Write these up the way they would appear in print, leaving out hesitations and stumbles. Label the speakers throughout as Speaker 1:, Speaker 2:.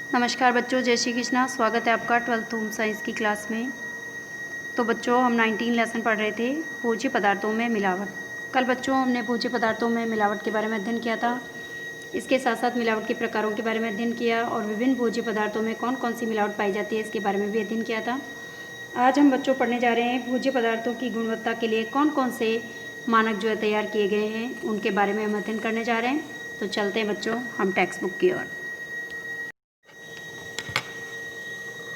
Speaker 1: नमस्कार बच्चों, जय श्री कृष्णा। स्वागत है आपका 12th होम साइंस की क्लास में। तो बच्चों, हम 19 लेसन पढ़ रहे थे भोज्य पदार्थों में मिलावट। कल बच्चों हमने भोज्य पदार्थों में मिलावट के बारे में अध्ययन किया था। इसके साथ साथ मिलावट के प्रकारों के बारे में अध्ययन किया और विभिन्न भोज्य पदार्थों में कौन कौन सी मिलावट पाई जाती है इसके बारे में भी अध्ययन किया था। आज हम बच्चों पढ़ने जा रहे हैं भोज्य पदार्थों की गुणवत्ता के लिए कौन कौन से मानक जो है तैयार किए गए हैं, उनके बारे में हम अध्ययन करने जा रहे हैं। तो चलते हैं बच्चों हम टेक्स्ट बुक की ओर।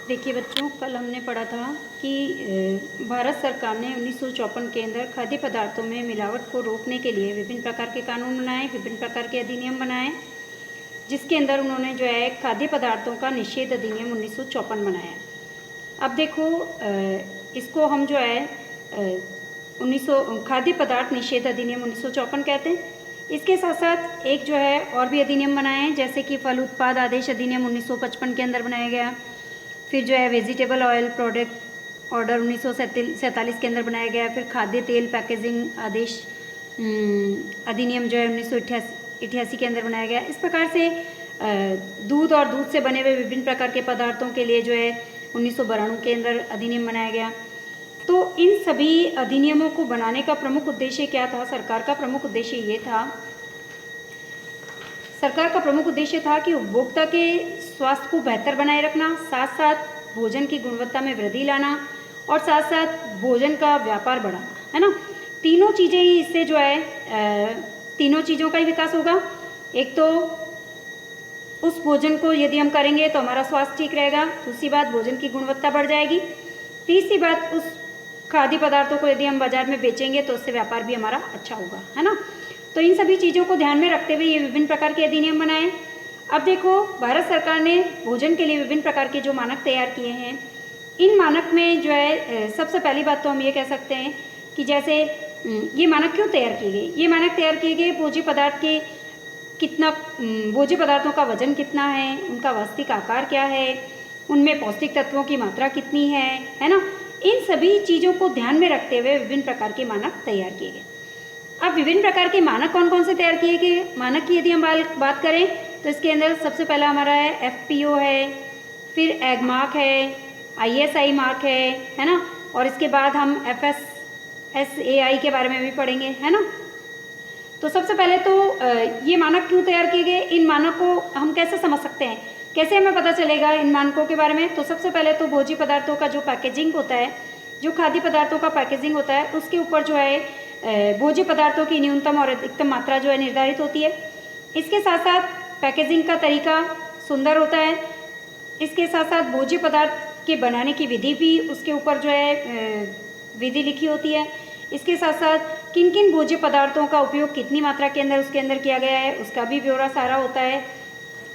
Speaker 1: देखिए बच्चों, कल हमने पढ़ा था कि भारत सरकार ने 1954 के अंदर खाद्य पदार्थों में मिलावट को रोकने के लिए विभिन्न प्रकार के कानून बनाए, विभिन्न प्रकार के अधिनियम बनाए, जिसके अंदर उन्होंने जो है खाद्य पदार्थों का निषेध अधिनियम 1954 बनाया। अब देखो, इसको हम जो है 1900 खाद्य पदार्थ निषेध अधिनियम 1954 कहते हैं। इसके साथ साथ एक जो है और भी अधिनियम बनाए हैं, जैसे कि फल उत्पाद आदेश अधिनियम 1955 के अंदर बनाया गया। फिर जो है वेजिटेबल ऑयल प्रोडक्ट ऑर्डर 1947 के अंदर बनाया गया। फिर खाद्य तेल पैकेजिंग आदेश अधिनियम जो है 1988 के अंदर बनाया गया। इस प्रकार से दूध और दूध से बने हुए विभिन्न प्रकार के पदार्थों के लिए जो है 1992 के अंदर अधिनियम बनाया गया। तो इन सभी अधिनियमों को बनाने का प्रमुख उद्देश्य क्या था? सरकार का प्रमुख उद्देश्य ये था, सरकार का प्रमुख उद्देश्य था कि उपभोक्ता के स्वास्थ्य को बेहतर बनाए रखना, साथ साथ भोजन की गुणवत्ता में वृद्धि लाना और साथ साथ भोजन का व्यापार बढ़ाना, है ना। तीनों चीज़ें ही इससे जो है तीनों चीज़ों का ही विकास होगा। एक तो उस भोजन को यदि हम करेंगे तो हमारा स्वास्थ्य ठीक रहेगा, दूसरी बात भोजन की गुणवत्ता बढ़ जाएगी, तीसरी बात उस खाद्य पदार्थों को यदि हम बाजार में बेचेंगे तो उससे व्यापार भी हमारा अच्छा होगा, है ना। तो इन सभी चीज़ों को ध्यान में रखते हुए ये विभिन्न प्रकार के अधिनियम बनाए। अब देखो, भारत सरकार ने भोजन के लिए विभिन्न प्रकार के जो मानक तैयार किए हैं, इन मानक में जो है सबसे पहली बात तो हम ये कह सकते हैं कि जैसे ये मानक क्यों तैयार किए गए? ये मानक तैयार किए गए भोज्य पदार्थ के भोज्य पदार्थों का वजन कितना है, उनका वास्तविक आकार क्या है, उनमें पौष्टिक तत्वों की मात्रा कितनी है ना। इन सभी चीज़ों को ध्यान में रखते हुए विभिन्न प्रकार के मानक तैयार किए गए। अब विभिन्न प्रकार के मानक कौन कौन से तैयार किए गए? मानक की यदि हम बात करें तो इसके अंदर सबसे पहला हमारा है FPO है, फिर एग मार्क है, ISI मार्क है ना, और इसके बाद हम FSSAI के बारे में भी पढ़ेंगे, है ना। तो सबसे पहले तो ये मानक क्यों तैयार किए गए, इन मानक को हम कैसे समझ सकते हैं, कैसे हमें पता चलेगा इन मानकों के बारे में? तो सबसे पहले तो भोज्य पदार्थों का जो पैकेजिंग होता है, जो खाद्य पदार्थों का पैकेजिंग होता है, उसके ऊपर जो है भोज्य पदार्थों की न्यूनतम और अधिकतम मात्रा जो है निर्धारित होती है। इसके साथ साथ पैकेजिंग का तरीका सुंदर होता है। इसके साथ साथ भोज्य पदार्थ के बनाने की विधि भी उसके ऊपर जो है विधि लिखी होती है। इसके साथ साथ किन किन भोज्य पदार्थों का उपयोग कितनी मात्रा के अंदर उसके अंदर किया गया है, उसका भी ब्यौरा सारा होता है।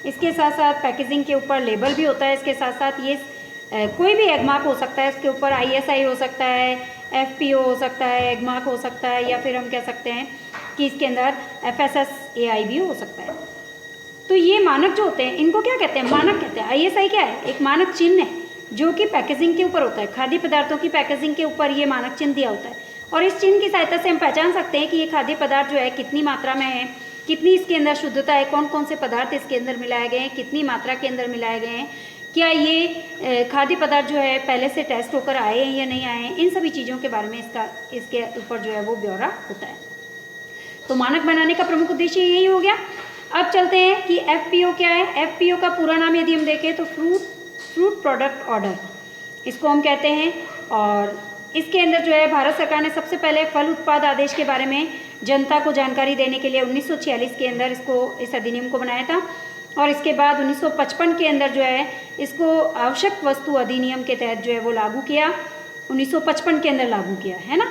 Speaker 1: इसके साथ साथ पैकेजिंग के ऊपर लेबल भी होता है। इसके साथ साथ ये कोई भी एग मार्क हो सकता है, इसके ऊपर ISI हो सकता है, FPO हो सकता है, एग मार्क हो सकता है, या फिर हम कह सकते हैं कि इसके अंदर FSSAI भी हो सकता है। तो ये मानक जो होते हैं इनको क्या कहते हैं? मानक कहते हैं। ISI क्या है? एक मानक चिन्ह है जो कि पैकेजिंग के ऊपर होता है। खाद्य पदार्थों की पैकेजिंग के ऊपर ये मानक चिन्ह दिया होता है और इस चिन्ह की सहायता से हम पहचान सकते हैं कि ये खाद्य पदार्थ जो है कितनी मात्रा में है, कितनी इसके अंदर शुद्धता है, कौन कौन से पदार्थ इसके अंदर मिलाए गए हैं, कितनी मात्रा के अंदर मिलाए गए हैं, क्या ये खाद्य पदार्थ जो है पहले से टेस्ट होकर आए हैं या नहीं आए हैं, इन सभी चीज़ों के बारे में इसके ऊपर जो है वो ब्यौरा होता है। तो मानक बनाने का प्रमुख उद्देश्य यही हो गया। अब चलते हैं कि FPO क्या है। FPO का पूरा नाम यदि हम देखें तो फ्रूट प्रोडक्ट ऑर्डर इसको हम कहते हैं, और इसके अंदर जो है भारत सरकार ने सबसे पहले फल उत्पाद आदेश के बारे में जनता को जानकारी देने के लिए 1946 के अंदर इस अधिनियम को बनाया था, और इसके बाद 1955 के अंदर जो है इसको आवश्यक वस्तु अधिनियम के तहत जो है वो लागू किया, 1955 के अंदर लागू किया, है ना।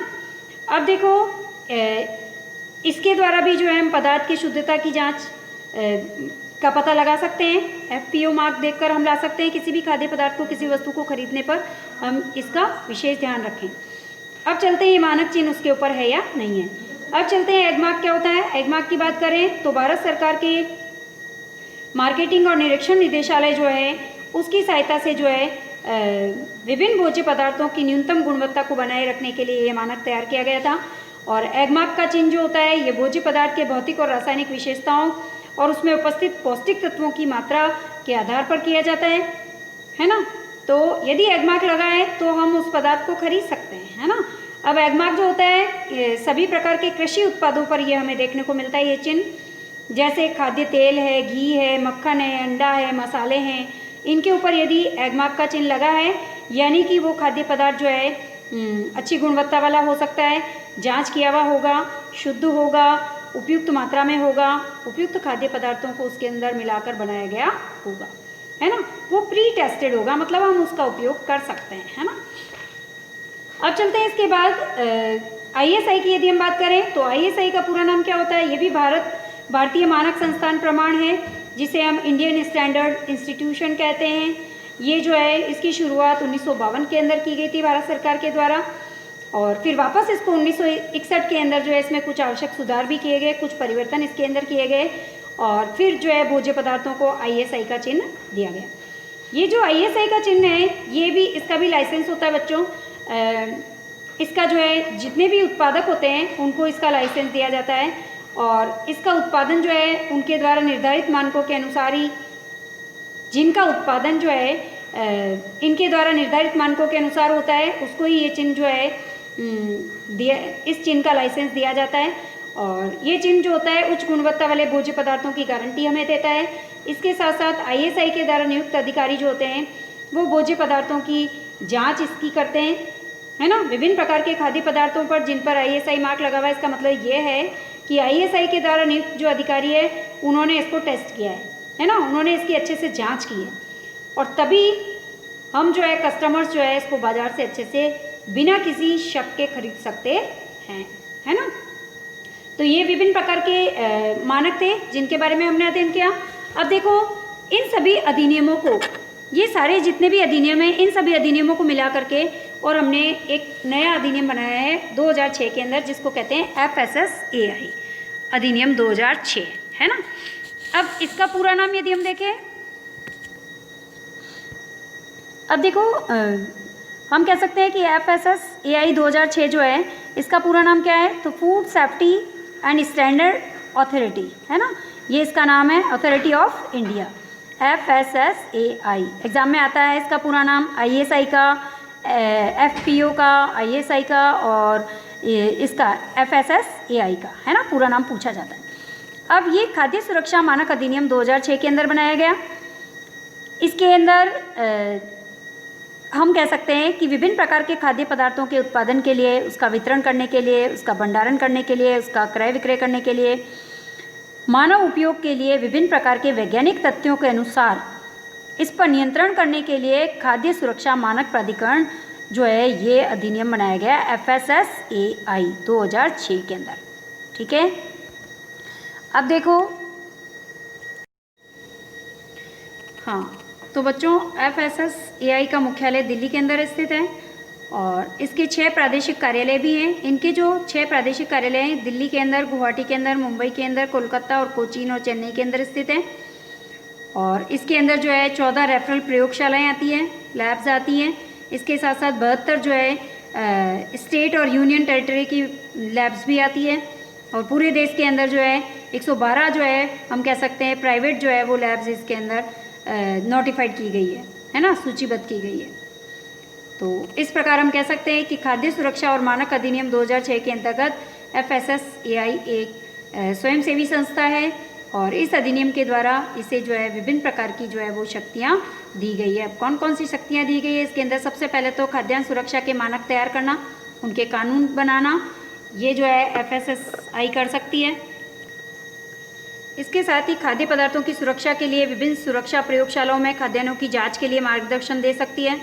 Speaker 1: अब देखो, इसके द्वारा भी जो है हम पदार्थ की शुद्धता की जांच का पता लगा सकते हैं। FPO मार्क देखकर हम ला सकते हैं किसी भी खाद्य पदार्थ को, किसी वस्तु को खरीदने पर हम इसका विशेष ध्यान रखें। अब चलते हैं ये मानक चिन्ह उसके ऊपर है या नहीं है। अब चलते हैं एग मार्क क्या होता है। एग मार्क की बात करें तो भारत सरकार के मार्केटिंग और निरीक्षण निदेशालय जो है उसकी सहायता से जो है विभिन्न भोज्य पदार्थों की न्यूनतम गुणवत्ता को बनाए रखने के लिए ये मानक तैयार किया गया था। और एग मार्क का चिन्ह जो होता है ये भोज्य पदार्थ के भौतिक और रासायनिक विशेषताओं और उसमें उपस्थित पौष्टिक तत्वों की मात्रा के आधार पर किया जाता है ना। तो यदि एगमार्क लगा है तो हम उस पदार्थ को खरीद सकते हैं, है ना। अब एगमार्क जो होता है सभी प्रकार के कृषि उत्पादों पर ये हमें देखने को मिलता है ये चिन्ह। जैसे खाद्य तेल है, घी है, मक्खन है, अंडा है, मसाले हैं, इनके ऊपर यदि एगमार्क का चिन्ह लगा है यानी कि वो खाद्य पदार्थ जो है अच्छी गुणवत्ता वाला हो सकता है, जांच किया हुआ होगा, शुद्ध होगा, उपयुक्त मात्रा में होगा, उपयुक्त खाद्य पदार्थों को उसके अंदर मिलाकर बनाया गया होगा, है ना। वो प्री टेस्टेड होगा, मतलब हम उसका उपयोग कर सकते हैं, है ना। अब चलते हैं इसके बाद ISI की यदि हम बात करें तो ISI का पूरा नाम क्या होता है। ये भी भारतीय मानक संस्थान प्रमाण है, जिसे हम इंडियन स्टैंडर्ड इंस्टीट्यूशन कहते हैं। ये जो है इसकी शुरुआत 1952 के अंदर की गई थी भारत सरकार के द्वारा, और फिर वापस इसको 1961 के अंदर जो है इसमें कुछ आवश्यक सुधार भी किए गए, कुछ परिवर्तन इसके अंदर किए गए, और फिर जो है भोज्य पदार्थों को ISI का चिन्ह दिया गया। ये जो ISI का चिन्ह है ये भी, इसका भी लाइसेंस होता है बच्चों। इसका जो है जितने भी उत्पादक होते हैं उनको इसका लाइसेंस दिया जाता है, और इसका उत्पादन जो है उनके द्वारा निर्धारित मानकों के अनुसार ही, जिनका उत्पादन जो है इनके द्वारा निर्धारित मानकों के अनुसार होता है, उसको ही ये चिन्ह जो है इस चिन्ह का लाइसेंस दिया जाता है। और ये चिन्ह जो होता है उच्च गुणवत्ता वाले भोज्य पदार्थों की गारंटी हमें देता है। इसके साथ साथ ISI के द्वारा नियुक्त अधिकारी जो होते हैं वो भोज्य पदार्थों की जांच इसकी करते हैं, है ना। विभिन्न प्रकार के खाद्य पदार्थों पर जिन पर ISI मार्क लगा हुआ है, इसका मतलब ये है कि ISI के द्वारा नियुक्त जो अधिकारी है उन्होंने इसको टेस्ट किया है ना, उन्होंने इसकी अच्छे से जाँच की है, और तभी हम जो है कस्टमर्स जो है इसको बाजार से अच्छे से बिना किसी शक के खरीद सकते हैं, है ना। तो ये विभिन्न प्रकार के मानक थे जिनके बारे में हमने अध्ययन किया। अब देखो इन सभी अधिनियमों को, ये सारे जितने भी अधिनियम हैं, इन सभी अधिनियमों को मिला करके और हमने एक नया अधिनियम बनाया है 2006 के अंदर, जिसको कहते हैं FSSAI अधिनियम 2006, है ना। अब इसका पूरा नाम यदि हम देखें, अब देखो हम कह सकते हैं कि FSSAI 2006 जो है इसका पूरा नाम क्या है, तो food safety and standard authority, है ना। ये इसका नाम है, authority of India, FSSAI। Exam में आता है इसका पूरा नाम, ISI का, FPO का, ISI का और इसका FSSAI का, है ना, पूरा नाम पूछा जाता है। अब ये खाद्य सुरक्षा मानक अधिनियम 2006 के अंदर बनाया गया। इसके अंदर हम कह सकते हैं कि विभिन्न प्रकार के खाद्य पदार्थों के उत्पादन के लिए, उसका वितरण करने के लिए, उसका भंडारण करने के लिए, उसका क्रय विक्रय करने के लिए, मानव उपयोग के लिए विभिन्न प्रकार के वैज्ञानिक तथ्यों के अनुसार इस पर नियंत्रण करने के लिए खाद्य सुरक्षा मानक प्राधिकरण जो है ये अधिनियम बनाया गया FSSAI 2006 के अंदर, ठीक है। अब देखो, हाँ, तो बच्चों FSSAI का मुख्यालय दिल्ली के अंदर स्थित है और इसके 6 प्रादेशिक कार्यालय भी हैं। इनके जो 6 प्रादेशिक कार्यालय हैं दिल्ली के अंदर, गुवाहाटी के अंदर, मुंबई के अंदर, कोलकाता और कोचीन और चेन्नई के अंदर स्थित हैं। और इसके अंदर जो है 14 रेफरल प्रयोगशालाएँ आती हैं, लैब्स आती हैं। इसके साथ साथ 72 जो है स्टेट और यूनियन टेरिटरी की लैब्स भी आती है। और पूरे देश के अंदर जो है 112 जो है हम कह सकते हैं प्राइवेट जो है वो लैब्स इसके अंदर नोटिफाइड की गई है ना, सूचीबद्ध की गई है। तो इस प्रकार हम कह सकते हैं कि खाद्य सुरक्षा और मानक अधिनियम 2006 के अंतर्गत FSSAI एक स्वयंसेवी संस्था है और इस अधिनियम के द्वारा इसे जो है विभिन्न प्रकार की जो है वो शक्तियाँ दी गई है। अब कौन कौन सी शक्तियाँ दी गई है इसके अंदर, सबसे पहले तो खाद्यान्न सुरक्षा के मानक तैयार करना, उनके कानून बनाना, ये जो है FSSAI कर सकती है। इसके साथ ही खाद्य पदार्थों की सुरक्षा के लिए विभिन्न सुरक्षा प्रयोगशालाओं में खाद्यान्नों की जांच के लिए मार्गदर्शन दे सकती है।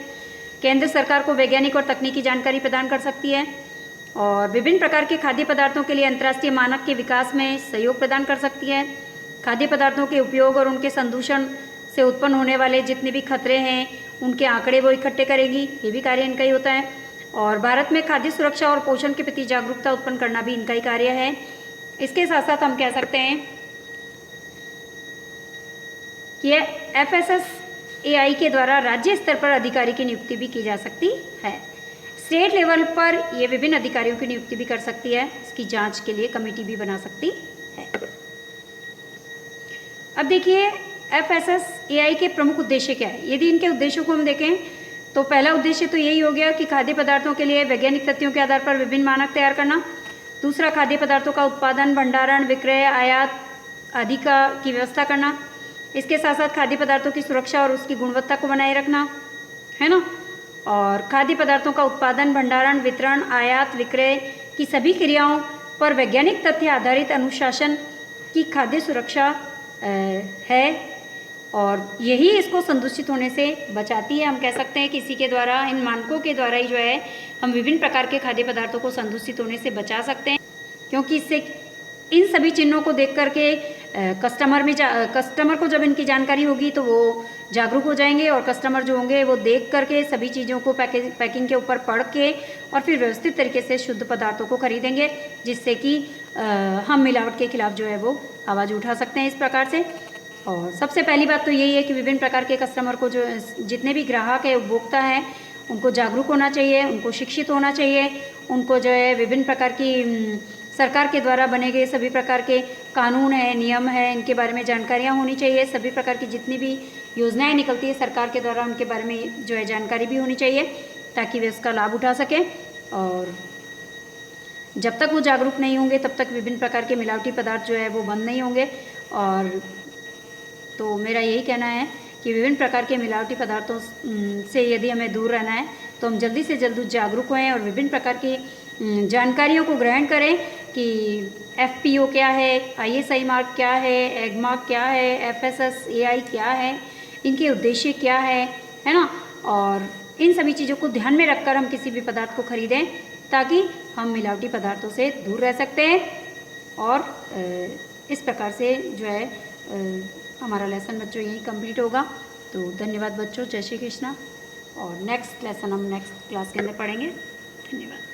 Speaker 1: केंद्र सरकार को वैज्ञानिक और तकनीकी जानकारी प्रदान कर सकती है और विभिन्न प्रकार के खाद्य पदार्थों के लिए अंतर्राष्ट्रीय मानक के विकास में सहयोग प्रदान कर सकती है। खाद्य पदार्थों के उपयोग और उनके संदूषण से उत्पन्न होने वाले जितने भी खतरे हैं उनके आंकड़े वो इकट्ठे करेगी, ये भी कार्य इनका ही होता है। और भारत में खाद्य सुरक्षा और पोषण के प्रति जागरूकता उत्पन्न करना भी इनका ही कार्य है। इसके साथ साथ हम कह सकते हैं कि FSSAI के द्वारा राज्य स्तर पर अधिकारी की नियुक्ति भी की जा सकती है। स्टेट लेवल पर ये विभिन्न अधिकारियों की नियुक्ति भी कर सकती है, इसकी जांच के लिए कमेटी भी बना सकती है। अब देखिए FSSAI के प्रमुख उद्देश्य क्या है? यदि इनके उद्देश्यों को हम देखें तो पहला उद्देश्य तो यही हो गया कि खाद्य पदार्थों के लिए वैज्ञानिक तथ्यों के आधार पर विभिन्न मानक तैयार करना। दूसरा, खाद्य पदार्थों का उत्पादन, भंडारण, विक्रय, आयात आदि की व्यवस्था करना। इसके साथ साथ खाद्य पदार्थों की सुरक्षा और उसकी गुणवत्ता को बनाए रखना, है ना। और खाद्य पदार्थों का उत्पादन, भंडारण, वितरण, आयात, विक्रय की सभी क्रियाओं पर वैज्ञानिक तथ्य आधारित अनुशासन की खाद्य सुरक्षा है, और यही इसको संदूषित होने से बचाती है। हम कह सकते हैं कि इसी के द्वारा, इन मानकों के द्वारा ही जो है हम विभिन्न प्रकार के खाद्य पदार्थों को संदूषित होने से बचा सकते हैं, क्योंकि इससे इन सभी चिन्हों को देख करके कस्टमर को जब इनकी जानकारी होगी तो वो जागरूक हो जाएंगे, और कस्टमर जो होंगे वो देख करके सभी चीज़ों को पैकिंग के ऊपर पढ़ के और फिर व्यवस्थित तरीके से शुद्ध पदार्थों को खरीदेंगे, जिससे कि हम मिलावट के खिलाफ जो है वो आवाज़ उठा सकते हैं इस प्रकार से। और सबसे पहली बात तो यही है कि विभिन्न प्रकार के कस्टमर को, जो जितने भी ग्राहक है, उपभोक्ता हैं, उनको जागरूक होना चाहिए, उनको शिक्षित होना चाहिए, उनको जो है विभिन्न प्रकार की सरकार के द्वारा बने गए सभी प्रकार के कानून है, नियम है, इनके बारे में जानकारियाँ होनी चाहिए। सभी प्रकार की जितनी भी योजनाएं निकलती है सरकार के द्वारा, उनके बारे में जो है जानकारी भी होनी चाहिए, ताकि वे उसका लाभ उठा सकें। और जब तक वो जागरूक नहीं होंगे तब तक विभिन्न प्रकार के मिलावटी पदार्थ जो है वो बंद नहीं होंगे। और तो मेरा यही कहना है कि विभिन्न प्रकार के मिलावटी पदार्थों से यदि हमें दूर रहना है तो हम जल्दी से जल्द जागरूक हों और विभिन्न प्रकार की जानकारियों को ग्रहण करें कि FPO क्या है, ISI मार्क क्या है, एग मार्क क्या है, FSSAI क्या है, इनके उद्देश्य क्या है ना। और इन सभी चीज़ों को ध्यान में रखकर हम किसी भी पदार्थ को खरीदें, ताकि हम मिलावटी पदार्थों से दूर रह सकते हैं। और इस प्रकार से जो है हमारा लेसन बच्चों यही कंप्लीट होगा। तो धन्यवाद बच्चों, जय श्री कृष्णा। और नेक्स्ट लेसन हम नेक्स्ट क्लास के अंदर पढ़ेंगे। धन्यवाद।